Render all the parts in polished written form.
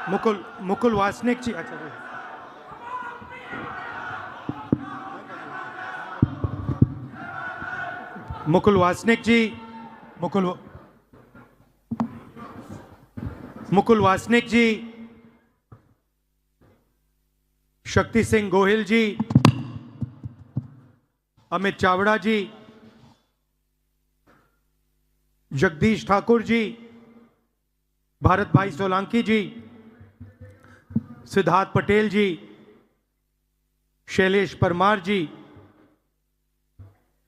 मुकुल मुकुल वासनिक जी, अच्छा जी। मुकुल वासनिक जी, मुकुल मुकुल वासनिक जी, शक्ति सिंह गोहिल जी, अमित चावड़ा जी, जगदीश ठाकुर जी, भारत भाई सोलंकी जी, सिद्धार्थ पटेल जी, शैलेश परमार जी,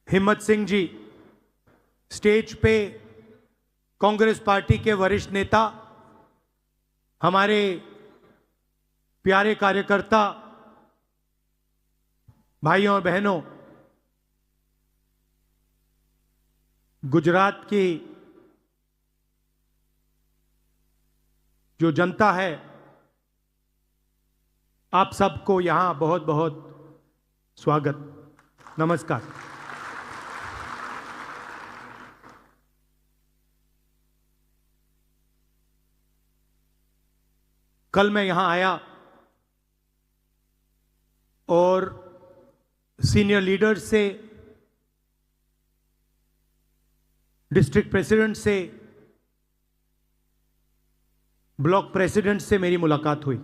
हिम्मत सिंह जी, स्टेज पे कांग्रेस पार्टी के वरिष्ठ नेता, हमारे प्यारे कार्यकर्ता भाइयों और बहनों, गुजरात की जो जनता है, आप सबको यहां बहुत बहुत स्वागत, नमस्कार। कल मैं यहां आया और सीनियर लीडर्स से, डिस्ट्रिक्ट प्रेसिडेंट से, ब्लॉक प्रेसिडेंट से मेरी मुलाकात हुई।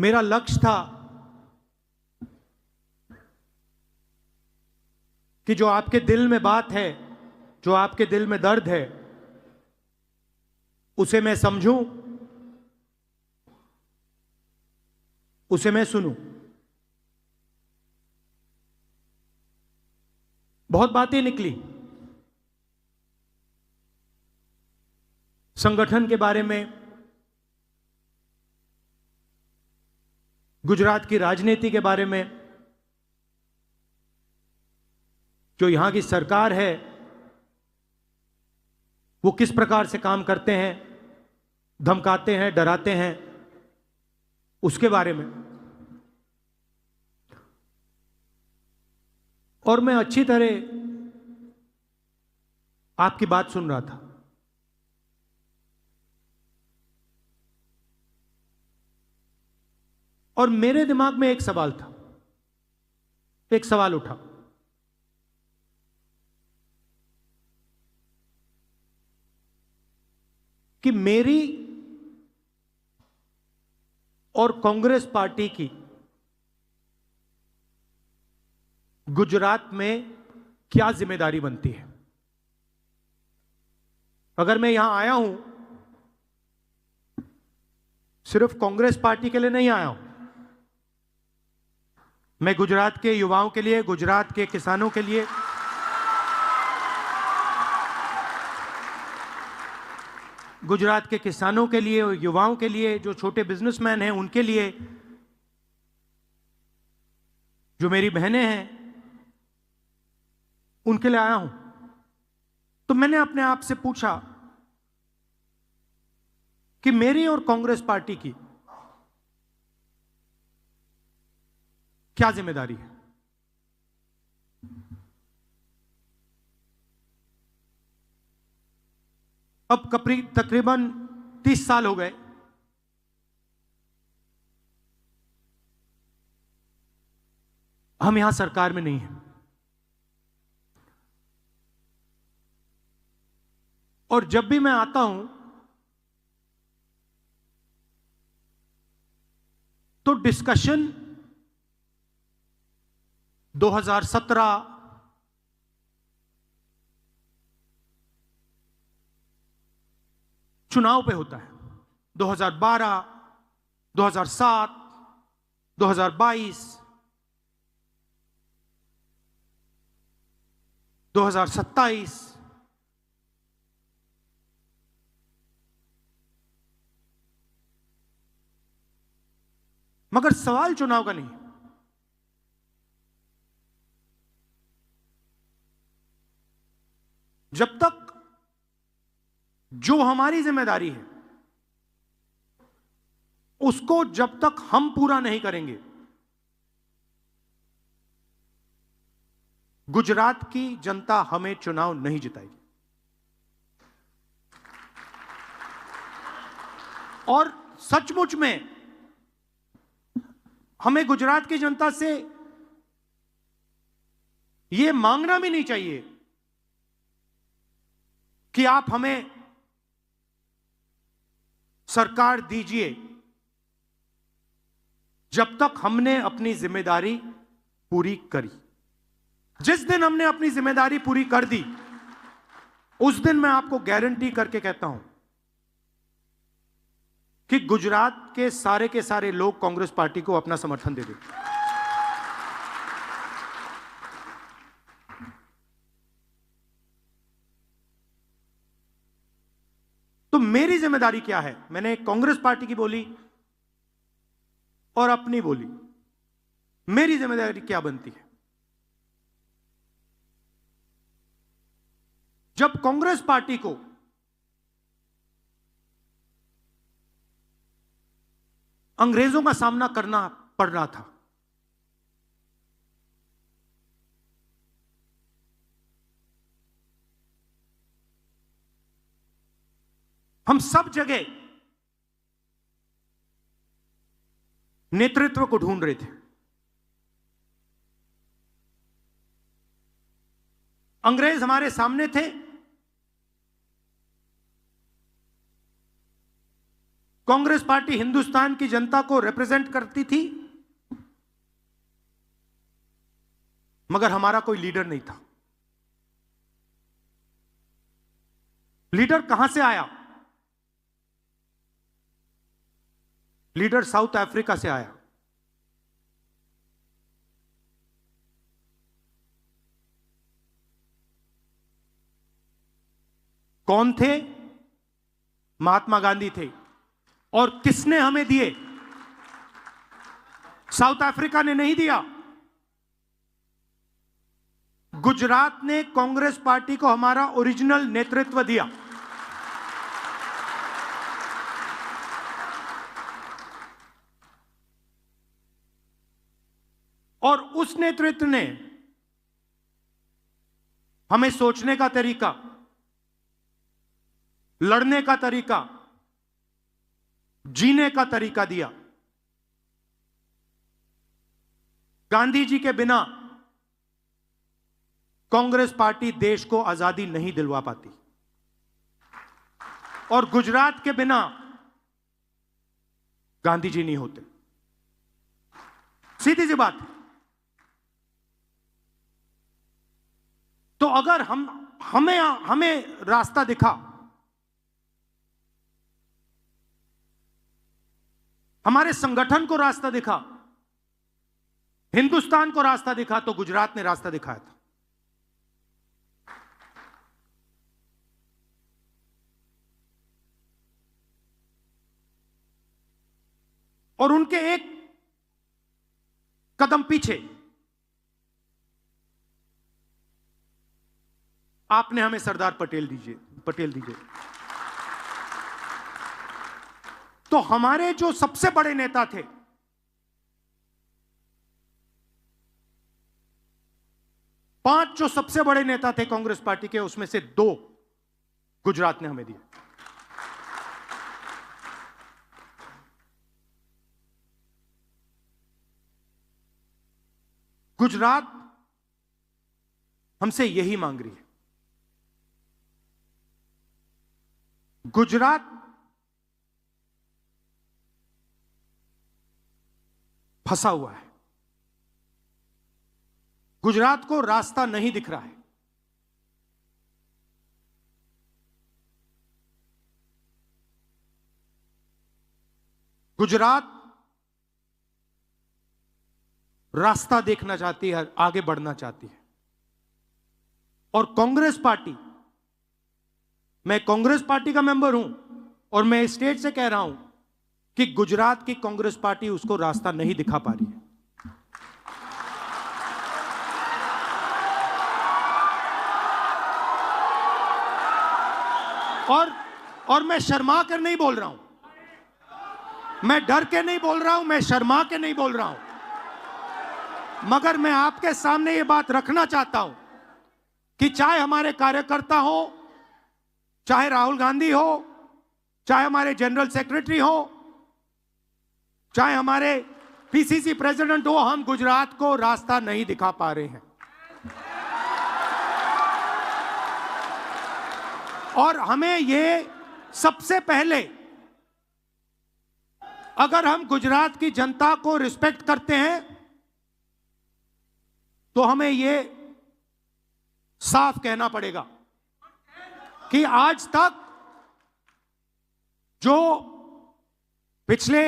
मेरा लक्ष्य था कि जो आपके दिल में बात है, जो आपके दिल में दर्द है, उसे मैं समझूं, उसे मैं सुनूं। बहुत बातें निकली संगठन के बारे में, गुजरात की राजनीति के बारे में, जो यहां की सरकार है वो किस प्रकार से काम करते हैं, धमकाते हैं, डराते हैं, उसके बारे में। और मैं अच्छी तरह आपकी बात सुन रहा था। और मेरे दिमाग में एक सवाल था, एक सवाल उठा कि मेरी और कांग्रेस पार्टी की गुजरात में क्या जिम्मेदारी बनती है। अगर मैं यहां आया हूं, सिर्फ कांग्रेस पार्टी के लिए नहीं आया हूं, मैं गुजरात के युवाओं के लिए, गुजरात के किसानों के लिए, गुजरात के किसानों के लिए, युवाओं के लिए, जो छोटे बिजनेसमैन हैं उनके लिए, जो मेरी बहनें हैं उनके लिए आया हूं। तो मैंने अपने आप से पूछा कि मेरी और कांग्रेस पार्टी की क्या जिम्मेदारी है। अब तकरीबन 30 साल हो गए हम यहां सरकार में नहीं हैं, और जब भी मैं आता हूं तो डिस्कशन 2017 चुनाव पे होता है, 2012, 2007, 2022, 2027, मगर सवाल चुनाव का नहीं। जब तक जो हमारी जिम्मेदारी है उसको जब तक हम पूरा नहीं करेंगे, गुजरात की जनता हमें चुनाव नहीं जिताएगी। और सचमुच में हमें गुजरात की जनता से यह मांगना भी नहीं चाहिए कि आप हमें सरकार दीजिए जब तक हमने अपनी जिम्मेदारी पूरी करी। जिस दिन हमने अपनी जिम्मेदारी पूरी कर दी, उस दिन मैं आपको गारंटी करके कहता हूं कि गुजरात के सारे लोग कांग्रेस पार्टी को अपना समर्थन दे देंगे। तो मेरी जिम्मेदारी क्या है? मैंने कांग्रेस पार्टी की बोली और अपनी बोली। मेरी जिम्मेदारी क्या बनती है? जब कांग्रेस पार्टी को अंग्रेजों का सामना करना पड़ रहा था, हम सब जगह नेतृत्व को ढूंढ रहे थे। अंग्रेज हमारे सामने थे, कांग्रेस पार्टी हिंदुस्तान की जनता को रिप्रेजेंट करती थी, मगर हमारा कोई लीडर नहीं था। लीडर कहां से आया? लीडर साउथ अफ्रीका से आया। कौन थे? महात्मा गांधी थे। और किसने हमें दिए? साउथ अफ्रीका ने नहीं दिया। गुजरात ने कांग्रेस पार्टी को हमारा ओरिजिनल नेतृत्व दिया। और उस नेतृत्व ने हमें सोचने का तरीका, लड़ने का तरीका, जीने का तरीका दिया। गांधी जी के बिना कांग्रेस पार्टी देश को आजादी नहीं दिलवा पाती, और गुजरात के बिना गांधी जी नहीं होते। सीधी सी बात। तो अगर हमें रास्ता दिखा, हमारे संगठन को रास्ता दिखा, हिंदुस्तान को रास्ता दिखा, तो गुजरात ने रास्ता दिखाया था। और उनके एक कदम पीछे आपने हमें सरदार पटेल दीजिए। तो हमारे जो सबसे बड़े नेता थे, पांच जो सबसे बड़े नेता थे कांग्रेस पार्टी के, उसमें से 2 गुजरात ने हमें दिए। गुजरात हमसे यही मांग रही है। गुजरात फंसा हुआ है। गुजरात को रास्ता नहीं दिख रहा है। गुजरात रास्ता देखना चाहती है, आगे बढ़ना चाहती है। और कांग्रेस पार्टी, मैं कांग्रेस पार्टी का मेंबर हूं और मैं स्टेट से कह रहा हूं कि गुजरात की कांग्रेस पार्टी उसको रास्ता नहीं दिखा पा रही है। और मैं शर्मा कर नहीं बोल रहा हूं, मैं डर के नहीं बोल रहा हूं, मैं शर्मा के नहीं बोल रहा हूं, मगर मैं आपके सामने ये बात रखना चाहता हूं कि चाहे हमारे कार्यकर्ता हो, चाहे राहुल गांधी हो, चाहे हमारे जनरल सेक्रेटरी हो, चाहे हमारे पीसीसी प्रेसिडेंट हो, हम गुजरात को रास्ता नहीं दिखा पा रहे हैं। और हमें ये सबसे पहले, अगर हम गुजरात की जनता को रिस्पेक्ट करते हैं तो हमें ये साफ कहना पड़ेगा कि आज तक जो पिछले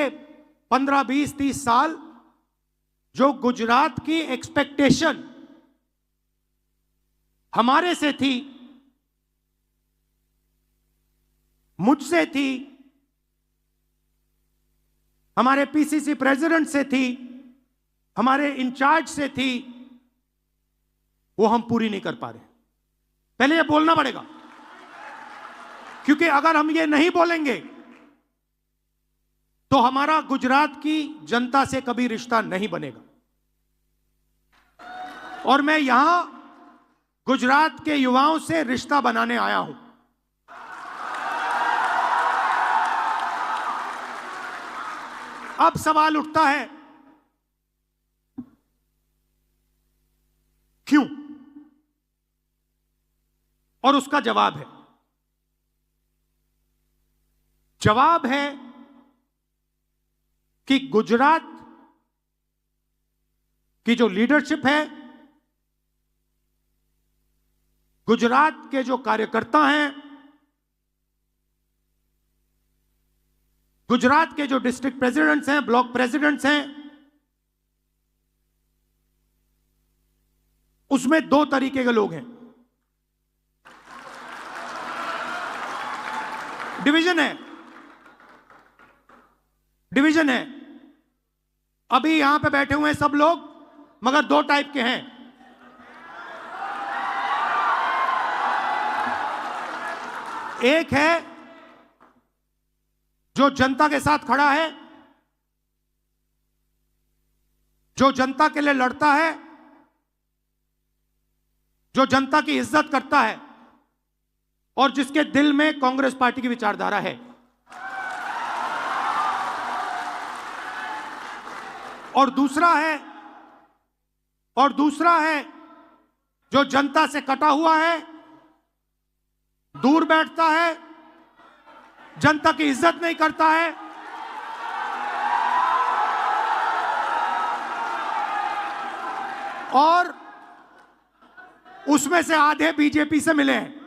15, 20, 30 साल जो गुजरात की एक्सपेक्टेशन हमारे से थी, मुझसे थी, हमारे पीसीसी प्रेसिडेंट से थी, हमारे इंचार्ज से थी, वो हम पूरी नहीं कर पा रहे। पहले ये बोलना पड़ेगा, क्योंकि अगर हम ये नहीं बोलेंगे तो हमारा गुजरात की जनता से कभी रिश्ता नहीं बनेगा। और मैं यहां गुजरात के युवाओं से रिश्ता बनाने आया हूं। अब सवाल उठता है, क्यों? और उसका जवाब है, कि गुजरात की जो लीडरशिप है, गुजरात के जो कार्यकर्ता हैं, गुजरात के जो डिस्ट्रिक्ट प्रेसिडेंट्स हैं, ब्लॉक प्रेसिडेंट्स हैं, उसमें 2 तरीके के लोग हैं। डिवीजन है। अभी यहां पे बैठे हुए हैं सब लोग, मगर 2 टाइप के हैं। एक है जो जनता के साथ खड़ा है, जो जनता के लिए लड़ता है, जो जनता की इज्जत करता है और जिसके दिल में कांग्रेस पार्टी की विचारधारा है। और दूसरा है जो जनता से कटा हुआ है, दूर बैठता है, जनता की इज्जत नहीं करता है, और उसमें से आधे बीजेपी से मिले हैं।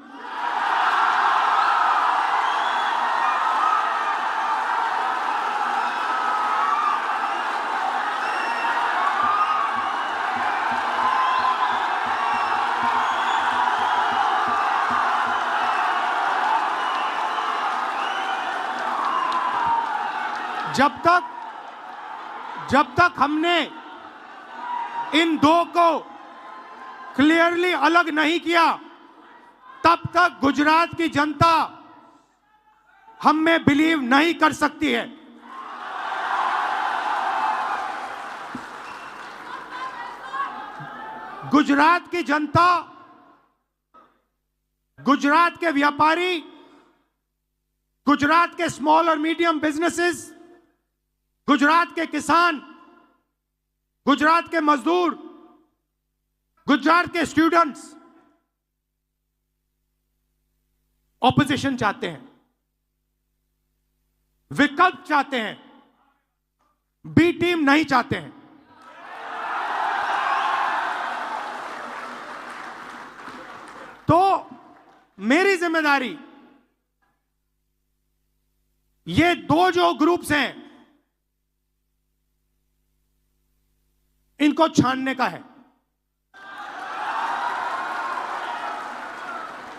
जब तक हमने इन 2 को क्लियरली अलग नहीं किया, तब तक गुजरात की जनता हम में बिलीव नहीं कर सकती है। गुजरात की जनता, गुजरात के व्यापारी, गुजरात के स्मॉल और मीडियम बिजनेसेस, गुजरात के किसान, गुजरात के मजदूर, गुजरात के स्टूडेंट्स ऑपोजिशन चाहते हैं, विकल्प चाहते हैं, बी टीम नहीं चाहते हैं। तो मेरी जिम्मेदारी ये 2 जो ग्रुप्स हैं इनको छानने का है।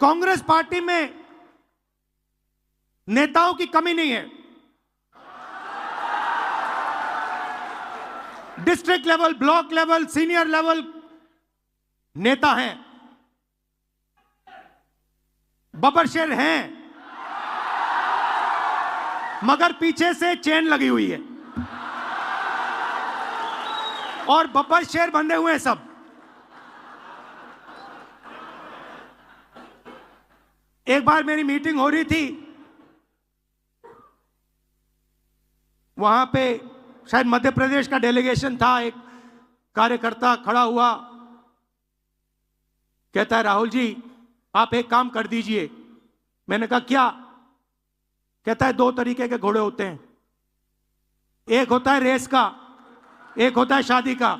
कांग्रेस पार्टी में नेताओं की कमी नहीं है। District level, block level, senior level नेता हैं, बब्बरशेर हैं, मगर पीछे से चेन लगी हुई है और बब्बरशेर बंधे हुए हैं सब। एक बार मेरी मीटिंग हो रही थी वहां पे शायद मध्य प्रदेश का डेलीगेशन था, एक कार्यकर्ता खड़ा हुआ, कहता है राहुल जी आप एक काम कर दीजिए। मैंने कहा क्या? कहता है 2 तरीके के घोड़े होते हैं, एक होता है रेस का, एक होता है शादी का।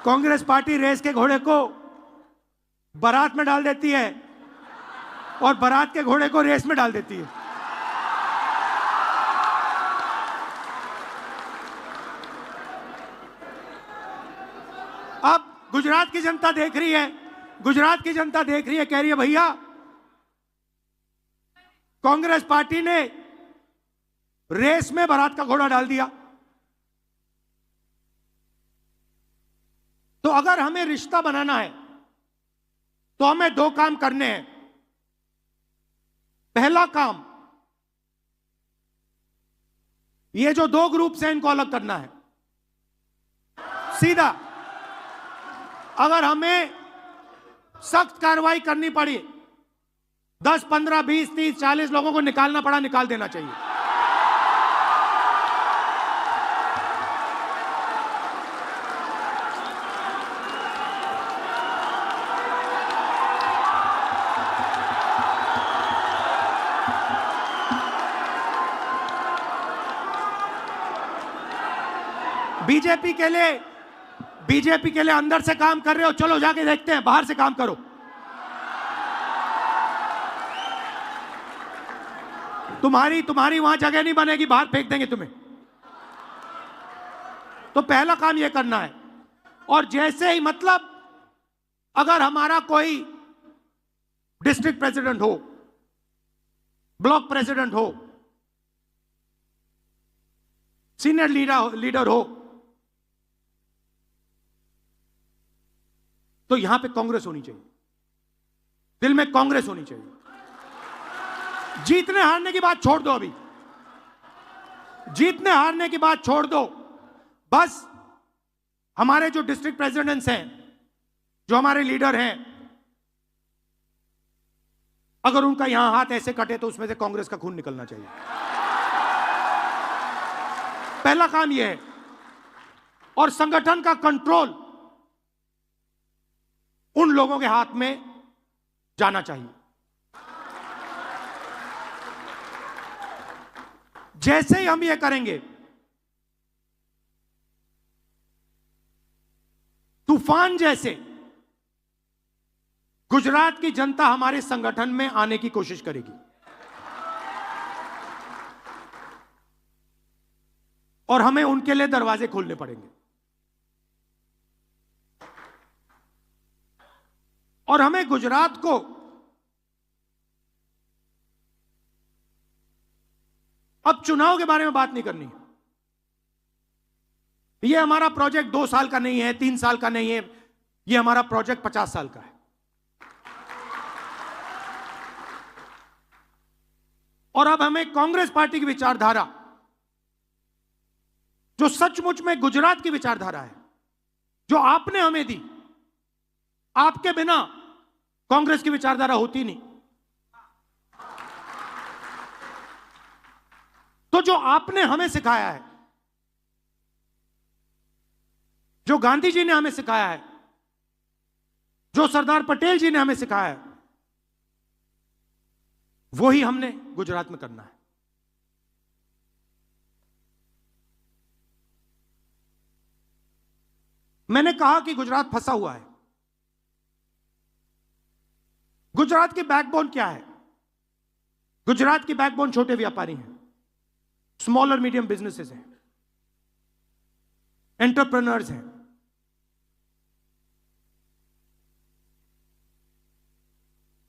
कांग्रेस पार्टी रेस के घोड़े को बारात में डाल देती है और बारात के घोड़े को रेस में डाल देती है। अब गुजरात की जनता देख रही है, गुजरात की जनता देख रही है, कह रही है भैया कांग्रेस पार्टी ने रेस में बारात का घोड़ा डाल दिया। तो अगर हमें रिश्ता बनाना है तो हमें 2 काम करने हैं। पहला काम, ये जो 2 ग्रुप हैं इनको अलग करना है सीधा। अगर हमें सख्त कार्रवाई करनी पड़ी, 10, 15, 20, 30, 40 लोगों को निकालना पड़ा, निकाल देना चाहिए। बीजेपी के लिए अंदर से काम कर रहे हो, चलो जाके देखते हैं, बाहर से काम करो। तुम्हारी वहां जगह नहीं बनेगी, बाहर फेंक देंगे तुम्हें। तो पहला काम यह करना है। और जैसे ही, मतलब अगर हमारा कोई डिस्ट्रिक्ट प्रेसिडेंट हो, ब्लॉक प्रेसिडेंट हो, सीनियर लीडर हो, तो यहां पे कांग्रेस होनी चाहिए, दिल में कांग्रेस होनी चाहिए। जीतने हारने की बात छोड़ दो, अभी जीतने हारने की बात छोड़ दो। बस हमारे जो डिस्ट्रिक्ट प्रेसिडेंट्स हैं, जो हमारे लीडर हैं, अगर उनका यहां हाथ ऐसे कटे तो उसमें से कांग्रेस का खून निकलना चाहिए। पहला काम यह है। और संगठन का कंट्रोल उन लोगों के हाथ में जाना चाहिए। जैसे ही हम ये करेंगे, तूफान जैसे गुजरात की जनता हमारे संगठन में आने की कोशिश करेगी। और हमें उनके लिए दरवाजे खोलने पड़ेंगे। और हमें गुजरात को अब चुनाव के बारे में बात नहीं करनी। यह हमारा प्रोजेक्ट 2 साल का नहीं है, 3 साल का नहीं है, यह हमारा प्रोजेक्ट 50 साल का है। और अब हमें कांग्रेस पार्टी की विचारधारा, जो सचमुच में गुजरात की विचारधारा है, जो आपने हमें दी, आपके बिना कांग्रेस की विचारधारा होती नहीं। तो जो आपने हमें सिखाया है, जो गांधी जी ने हमें सिखाया है, जो सरदार पटेल जी ने हमें सिखाया है, वही हमने गुजरात में करना है। मैंने कहा कि गुजरात फंसा हुआ है। गुजरात की बैकबोन क्या है? गुजरात की बैकबोन छोटे व्यापारी हैं, स्मॉल और मीडियम बिजनेसेस हैं, एंटरप्रेन्योर्स हैं।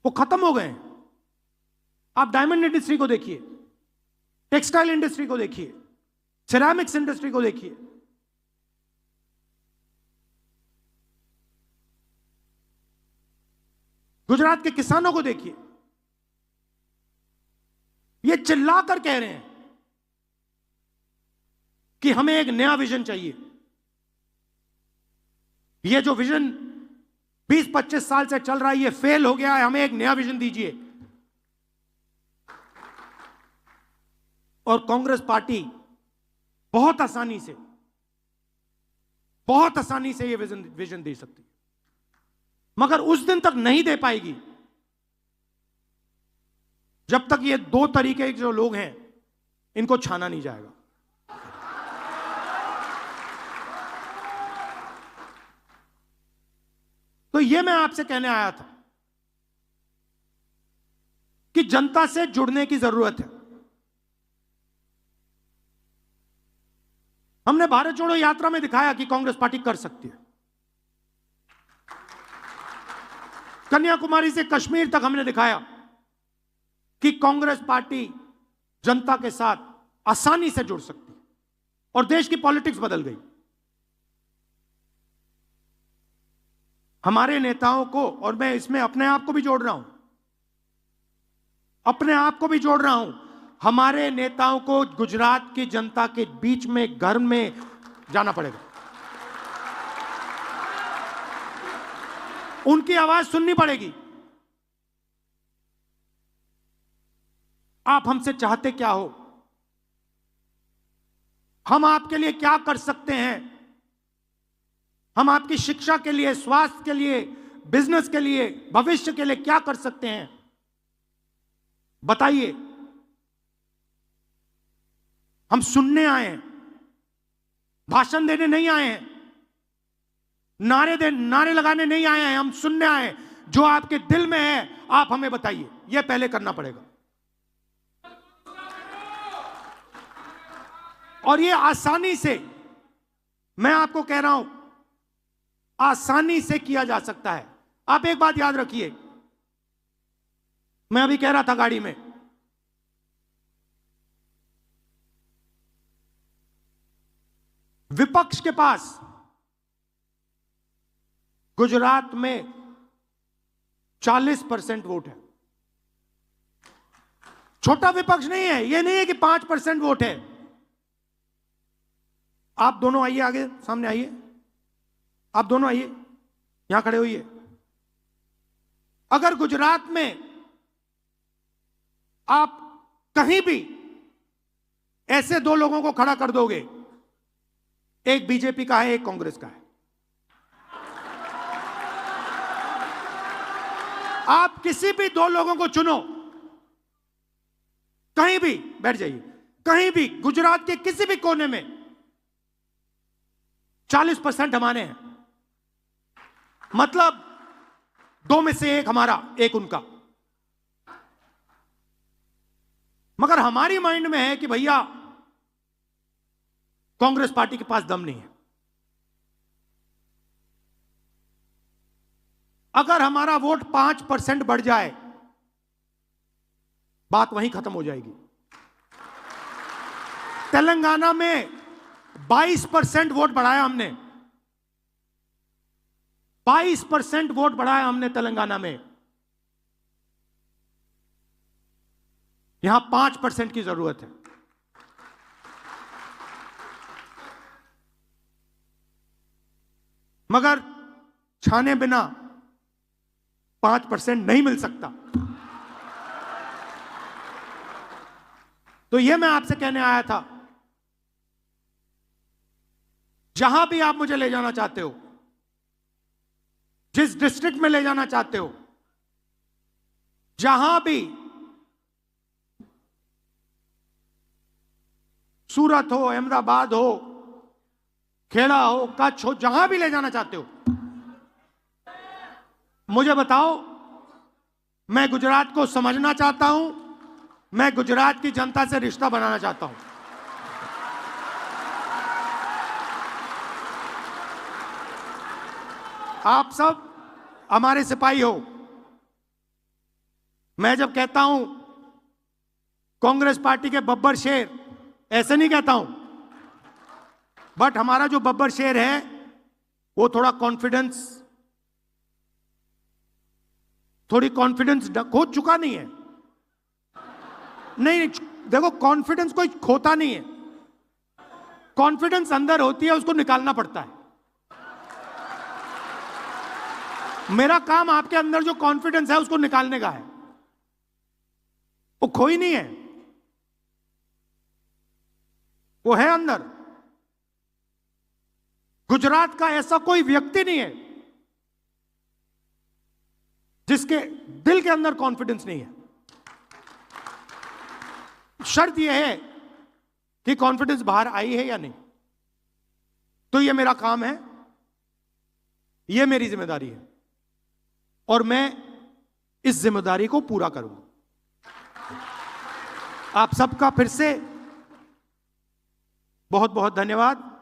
वो खत्म हो गए हैं। आप डायमंड इंडस्ट्री को देखिए, टेक्सटाइल इंडस्ट्री को देखिए, सिरेमिक्स इंडस्ट्री को देखिए। गुजरात के किसानों को देखिए, ये चिल्लाकर कह रहे हैं कि हमें एक नया विजन चाहिए। ये जो विजन 20-25 साल से चल रहा है, ये फेल हो गया है, हमें एक नया विजन दीजिए। और कांग्रेस पार्टी बहुत आसानी से ये विजन दे सकती है, मगर उस दिन तक नहीं दे पाएगी जब तक ये दो तरीके के जो लोग हैं इनको छाना नहीं जाएगा। तो ये मैं आपसे कहने आया था कि जनता से जुड़ने की जरूरत है। हमने भारत जोड़ो यात्रा में दिखाया कि कांग्रेस पार्टी कर सकती है। कन्याकुमारी से कश्मीर तक हमने दिखाया कि कांग्रेस पार्टी जनता के साथ आसानी से जुड़ सकती है और देश की पॉलिटिक्स बदल गई। हमारे नेताओं को, और मैं इसमें अपने आप को भी जोड़ रहा हूं, हमारे नेताओं को गुजरात की जनता के बीच में, घर में जाना पड़ेगा, उनकी आवाज सुननी पड़ेगी। आप हमसे चाहते क्या हो, हम आपके लिए क्या कर सकते हैं, हम आपकी शिक्षा के लिए, स्वास्थ्य के लिए, बिजनेस के लिए, भविष्य के लिए क्या कर सकते हैं, बताइए। हम सुनने आए हैं, भाषण देने नहीं आए हैं, नारे लगाने नहीं आए हैं, हम सुनने आए हैं। जो आपके दिल में है आप हमें बताइए, यह पहले करना पड़ेगा। और यह आसानी से, मैं आपको कह रहा हूं, आसानी से किया जा सकता है। आप एक बात याद रखिए, मैं अभी कह रहा था गाड़ी में, विपक्ष के पास गुजरात में 40% वोट है। छोटा विपक्ष नहीं है, यह नहीं है कि 5% वोट है। आप दोनों आइए, आगे सामने आइए, आप दोनों आइए, यहां खड़े होइए। अगर गुजरात में आप कहीं भी ऐसे दो लोगों को खड़ा कर दोगे, एक बीजेपी का है, एक कांग्रेस का है, आप किसी भी दो लोगों को चुनो, कहीं भी बैठ जाइए, कहीं भी गुजरात के किसी भी कोने में 40% हमारे हैं, मतलब दो में से एक हमारा, एक उनका। मगर हमारी माइंड में है कि भैया कांग्रेस पार्टी के पास दम नहीं है। अगर हमारा वोट 5% बढ़ जाए, बात वहीं खत्म हो जाएगी। तेलंगाना में 22% वोट बढ़ाया हमने, 22% वोट बढ़ाया हमने तेलंगाना में। यहां 5% की जरूरत है। मगर छाने बिना 5% नहीं मिल सकता। तो यह मैं आपसे कहने आया था, जहां भी आप मुझे ले जाना चाहते हो, जिस डिस्ट्रिक्ट में ले जाना चाहते हो, जहां भी, सूरत हो, अहमदाबाद हो, खेड़ा हो, कच्छ हो, जहां भी ले जाना चाहते हो, मुझे बताओ। मैं गुजरात को समझना चाहता हूं, मैं गुजरात की जनता से रिश्ता बनाना चाहता हूं। आप सब हमारे सिपाही हो। मैं जब कहता हूं कांग्रेस पार्टी के बब्बर शेर, ऐसे नहीं कहता हूं, बट हमारा जो बब्बर शेर है वो थोड़ी कॉन्फिडेंस खो चुका नहीं है। नहीं, देखो, कॉन्फिडेंस कोई खोता नहीं है, कॉन्फिडेंस अंदर होती है, उसको निकालना पड़ता है। मेरा काम आपके अंदर जो कॉन्फिडेंस है उसको निकालने का है, वो खोई नहीं है, वो है अंदर। गुजरात का ऐसा कोई व्यक्ति नहीं है जिसके दिल के अंदर कॉन्फिडेंस नहीं है। शर्त यह है कि कॉन्फिडेंस बाहर आई है या नहीं। तो यह मेरा काम है, यह मेरी जिम्मेदारी है और मैं इस जिम्मेदारी को पूरा करूंगा। आप सबका फिर से बहुत बहुत धन्यवाद।